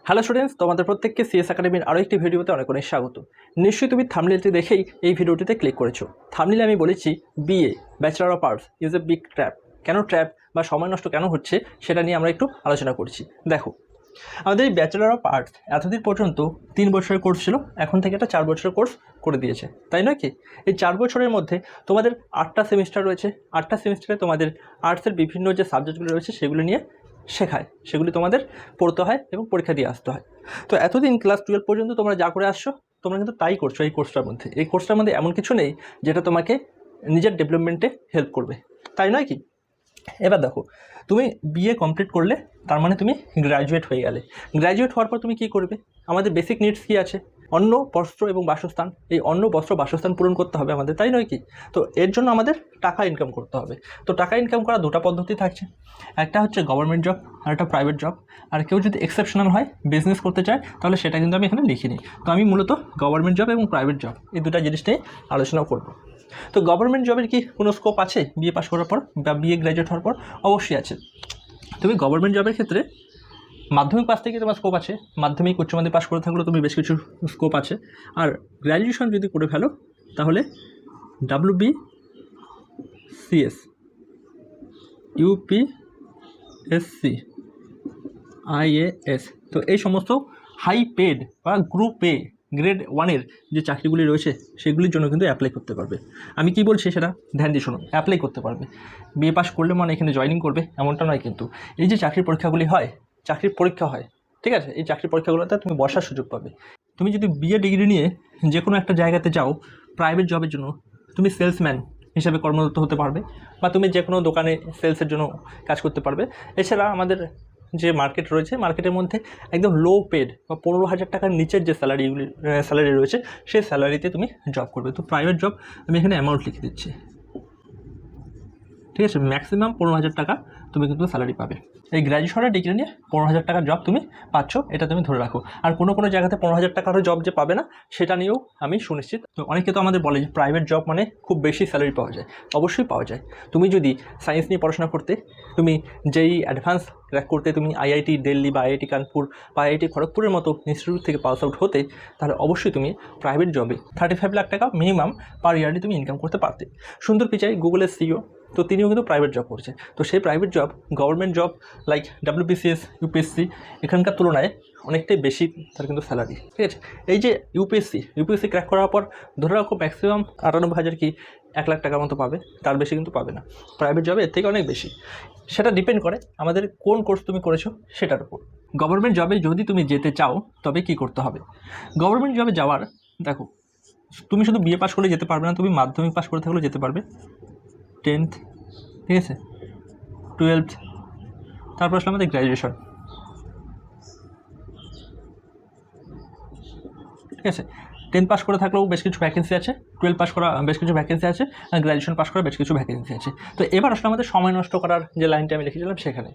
Hello students, তোমাদের প্রত্যেককে CS একাডেমির আরও একটি ভিডিওতে অনেক অনেক স্বাগত। নিশ্চয়ই তুমি থাম্বনেলটি দেখেই এই ভিডিওটিতে ক্লিক করেছো। থাম্বনেলে আমি বলেছি BA bachelor of arts is a big trap. কেন ট্র্যাপ বা সময় নষ্ট কেন হচ্ছে সেটা নিয়ে আমরা একটু আলোচনা করছি। দেখো, আমাদের এই ব্যাচেলর অফ আর্টস এতদিন পর্যন্ত 3 বছরের কোর্স ছিল, এখন থেকে এটা 4 বছরের কোর্স করে দিয়েছে, তাই নয় কি? এই 4 বছরের মধ্যে তোমাদের 8টা সেমিস্টার রয়েছে। 8টা সেমিস্টারে তোমাদের আর্টসের বিভিন্ন যে সাবজেক্টগুলো রয়েছে সেগুলো নিয়ে শেখায়, সেগুলি তোমাদের পড়তে হয় এবং পরীক্ষা দিয়ে আসতে হয়। তো এতদিন ক্লাস 12 পর্যন্ত তোমরা যা করে আসছো তোমরা কিন্তু তাই করছো। এই কোর্সটার মধ্যে এমন কিছু নেই যেটা তোমাকে নিজের ডেভেলপমেন্টে হেল্প করবে, তাই নয় কি? এবার দেখো, তুমি বিএ কমপ্লিট করলে তার মানে তুমি গ্র্যাজুয়েট হয়ে গেলে। গ্র্যাজুয়েট হওয়ার পর তুমি কী করবে? আমাদের বেসিক নিডস কী আছে? অন্ন, বস্ত্র এবং বাসস্থান। এই অন্ন, বস্ত্র, বাসস্থান পূরণ করতে হবে আমাদের, তাই নয় কি? তো এর জন্য আমাদের টাকা ইনকাম করতে হবে। তো টাকা ইনকাম করার দুটো পদ্ধতি থাকছে, একটা হচ্ছে গভর্নমেন্ট জব আর একটা প্রাইভেট জব। আর কেউ যদি এক্সেপশনাল হয়, বিজনেস করতে চায়, তাহলে সেটা কিন্তু আমি এখানে লিখিনি। তো আমি মূলত গভর্নমেন্ট জব এবং প্রাইভেট জব এই দুটো জিনিস নিয়ে আলোচনা করব। তো গভর্নমেন্ট জবের কি কোনো স্কোপ আছে বিএ পাস করার পর বা বিএ গ্র্যাজুয়েট হওয়ার পর? অবশ্যই আছে। তুমি গভর্নমেন্ট জবের ক্ষেত্রে মাধ্যমিক পাস থেকে তোমার স্কোপ আছে, মাধ্যমিক উচ্চ মাধ্যমিক পাস করে থাকলেও তুমি বেশ কিছু স্কোপ আছে। আর গ্র্যাজুয়েশন যদি করে ফেলো তাহলে WBCS, UPSC, IAS, তো এই সমস্ত হাই পেড বা গ্রুপ এ গ্রেড 1-এর যে চাকরিগুলি রয়েছে সেগুলির জন্য কিন্তু অ্যাপ্লাই করতে পারবে। আমি কি বলছি সেটা ধ্যান দিয়ে শোনো। অ্যাপ্লাই করতে পারবে, বিএ পাস করলে মানে এখানে জয়েনিং করবে এমনটা নয় কিন্তু। এই যে চাকরির পরীক্ষাগুলি হয়, চাকরির পরীক্ষা হয়, ঠিক আছে? এই চাকরির পরীক্ষাগুলোতে তুমি বসার সুযোগ পাবে। তুমি যদি বিএ ডিগ্রি নিয়ে যে কোনো একটা জায়গাতে যাও প্রাইভেট জবের জন্য, তুমি সেলসম্যান হিসেবে কর্মরত হতে পারবে বা তুমি যে কোনো দোকানে সেলসের জন্য কাজ করতে পারবে। এছাড়া আমাদের যে মার্কেট রয়েছে, মার্কেটের মধ্যে একদম লো পেড বা 15,000 টাকার নিচের যে স্যালারি রয়েছে সেই স্যালারিতে তুমি জব করবে। তো প্রাইভেট জব আমি এখানে অ্যামাউন্ট লিখে দিচ্ছি, ঠিক আছে? ম্যাক্সিমাম 15,000 টাকা তুমি কিন্তু স্যালারি পাবে। এই গ্র্যাজুয়েশনের ডিগ্রি নিয়ে 15,000 টাকার জব তুমি পাচ্ছ, এটা তুমি ধরে রাখো। আর কোনো জায়গাতে 15,000 টাকারও জব যে পাবে না সেটা নিয়েও আমি সুনিশ্চিত। তো অনেকে তো আমাদের বলে যে প্রাইভেট জব মানে খুব বেশি স্যালারি পাওয়া যায়। অবশ্যই পাওয়া যায়। তুমি যদি সায়েন্স নিয়ে পড়াশোনা করতে, তুমি যেই অ্যাডভান্স ক্র্যাক করতে, তুমি আইআইটি দিল্লি বা আইআইটি কানপুর বা আইআইটি খড়গপুরের মতো ইনস্টিটিউট থেকে পাস আউট হতে, তাহলে অবশ্যই তুমি প্রাইভেট জবে 35 লাখ টাকা মিনিমাম পার ইয়ারলি তুমি ইনকাম করতে পারতে। সুন্দর পিচাই গুগলের সিইও, তো তিনিও কিন্তু প্রাইভেট জব করছে। তো সেই private job government job like WBCS, UPSC এখানকার তুলনায় অনেকটাই বেশি তার কিন্তু স্যালারি, ঠিক আছে? এই যে ইউপিএসসি ক্র্যাক করার পর ধরে রাখো ম্যাক্সিমাম 98,000 কি 1 লাখ টাকার মতো পাবে, তার বেশি কিন্তু পাবে না। প্রাইভেট জবে এর থেকে অনেক বেশি। সেটা ডিপেন্ড করে আমাদের কোন কোর্স তুমি করেছো সেটার উপর। গভর্নমেন্ট জবে যদি তুমি যেতে চাও তবে কি করতে হবে? গভর্নমেন্ট জবে যাওয়ার, দেখো, তুমি শুধু বিএ পাস করে যেতে পারবে না, তুমি মাধ্যমিক পাস করে থাকলেও যেতে পারবে, 10th, ঠিক আছে, 12th, তারপর আসলে আমাদের গ্র্যাজুয়েশন, ঠিক আছে? 10 পাস করে থাকলেও বেশ কিছু ভ্যাকেন্সি আছে, 12 পাস করা বেশ কিছু ভ্যাকেন্সি আছে, আর গ্র্যাজুয়েশন পাস করা বেশ কিছু ভ্যাকেন্সি আছে। তো এবার আসলে আমাদের সময় নষ্ট করার যে লাইনটা আমি লিখেছিলাম সেখানে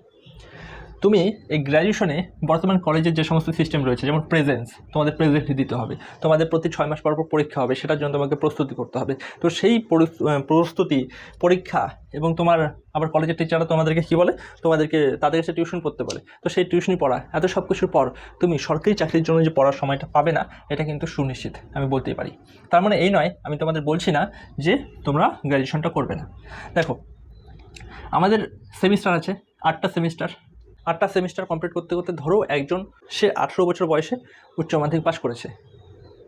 তুমি এই গ্র্যাজুয়েশনে বর্তমান কলেজের যে সমস্ত সিস্টেম রয়েছে, যেমন প্রেজেন্স, তোমাদের প্রেজেন্ট দিতে হবে, তোমাদের প্রতি 6 মাস পর পরীক্ষা হবে, সেটার জন্য তোমাকে প্রস্তুতি করতে হবে। তো সেই প্রস্তুতি, পরীক্ষা এবং তোমার আবার কলেজের টিচাররা তোমাদেরকে কী বলে, তোমাদেরকে তাদের কাছে টিউশন পড়তে বলে। তো সেই টিউশনি পড়া, এত সব কিছুর পর তুমি সরকারি চাকরির জন্য যে পড়ার সময়টা পাবে না, এটা কিন্তু সুনিশ্চিত, আমি বলতেই পারি। তার মানে এই নয়, আমি তোমাদের বলছি না যে তোমরা গ্র্যাজুয়েশনটা করবে না। দেখো, আমাদের সেমিস্টার আছে 8টা সেমিস্টার। 8টা সেমিস্টার কমপ্লিট করতে করতে ধরো একজন সে 18 বছর বয়সে উচ্চ মাধ্যমিক পাস করেছে,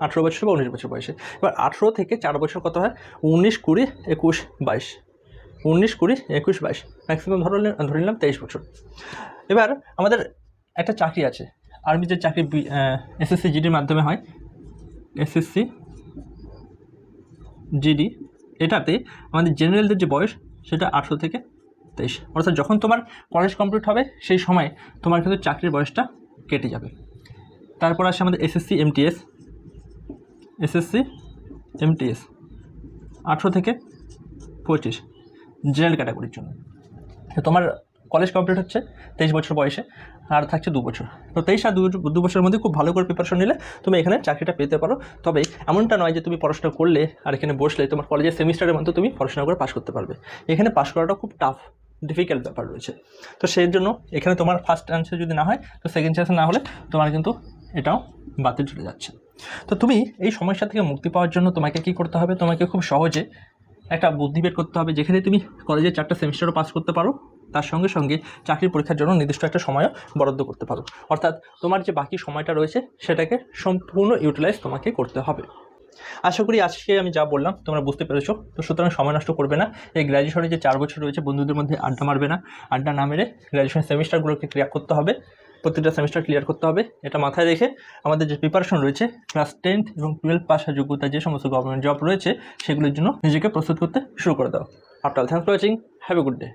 18 বছর বা 19 বছর বয়সে। এবার 18 থেকে 4 বছর কত হয়? 19, 20, 21, 22, 19, 20, 21, 22, ম্যাক্সিমাম ধরে নিলাম 23 বছর। এবার আমাদের একটা চাকরি আছে, আর্মি যে চাকরি SSC GDর মাধ্যমে হয়, SSC GD, এটাতে আমাদের জেনারেলদের যে বয়স সেটা 18 থেকে 23, অর্থাৎ যখন তোমার কলেজ কমপ্লিট হবে সেই সময় তোমার কিন্তু চাকরির বয়সটা কেটে যাবে। তারপর আসে আমাদের SSC MTS 18 থেকে 25 জেনারেল ক্যাটাগরির জন্য। তো তোমার কলেজ কমপ্লিট হচ্ছে 23 বছর বয়সে, আর থাকছে 2 বছর। তো 23 আর 2 বছরের মধ্যে খুব ভালো করে প্রিপারেশন নিলে তুমি এখানে চাকরিটা পেতে পারো। তবে এমনটা নয় যে তুমি পড়াশোনা করলে আর এখানে বসলে তোমার কলেজের সেমিস্টারের মধ্যে তুমি পড়াশোনা করে পাস করতে পারবে। এখানে পাস করাটা খুব টাফ, ডিফিকাল্ট ব্যাপার রয়েছে। তো সেই জন্য এখানে তোমার ফার্স্ট অ্যান্সার যদি না হয় তো সেকেন্ড চান্স না হলে তোমার কিন্তু এটাও বাতিল চলে যাচ্ছে। তো তুমি এই সমস্যা থেকে মুক্তি পাওয়ার জন্য তোমাকে কী করতে হবে, তোমাকে খুব সহজে একটা বুদ্ধি বের করতে হবে যেখানে তুমি কলেজে 4টা সেমিস্টারও পাস করতে পারো, তার সঙ্গে সঙ্গে চাকরির পরীক্ষার জন্য নির্দিষ্ট একটা সময়ও বরাদ্দ করতে পারো। অর্থাৎ তোমার যে বাকি সময়টা রয়েছে সেটাকে সম্পূর্ণ ইউটিলাইজ তোমাকে করতে হবে। আশা করি আজকে আমি যা বললাম তোমরা বুঝতে পেরেছো। তো সুতরাং সময় নষ্ট করবে না। এই গ্র্যাজুয়েশনে যে 4 বছর রয়েছে বন্ধুদের মধ্যে আড্ডা মারবে না, আড্ডা না মেরে গ্র্যাজুয়েশন সেমিস্টারগুলোকে ক্লিয়ার করতে হবে, প্রতিটা সেমিস্টার ক্লিয়ার করতে হবে। এটা মাথায় রেখে আমাদের যে প্রিপারেশন রয়েছে ক্লাস 10th এবং 12 পাসের যোগ্যতা যে সমস্ত গভর্নমেন্ট জব রয়েছে সেগুলোর জন্য নিজেকে প্রস্তুত করতে শুরু করে দাও। After all thanks for watching, have a good day.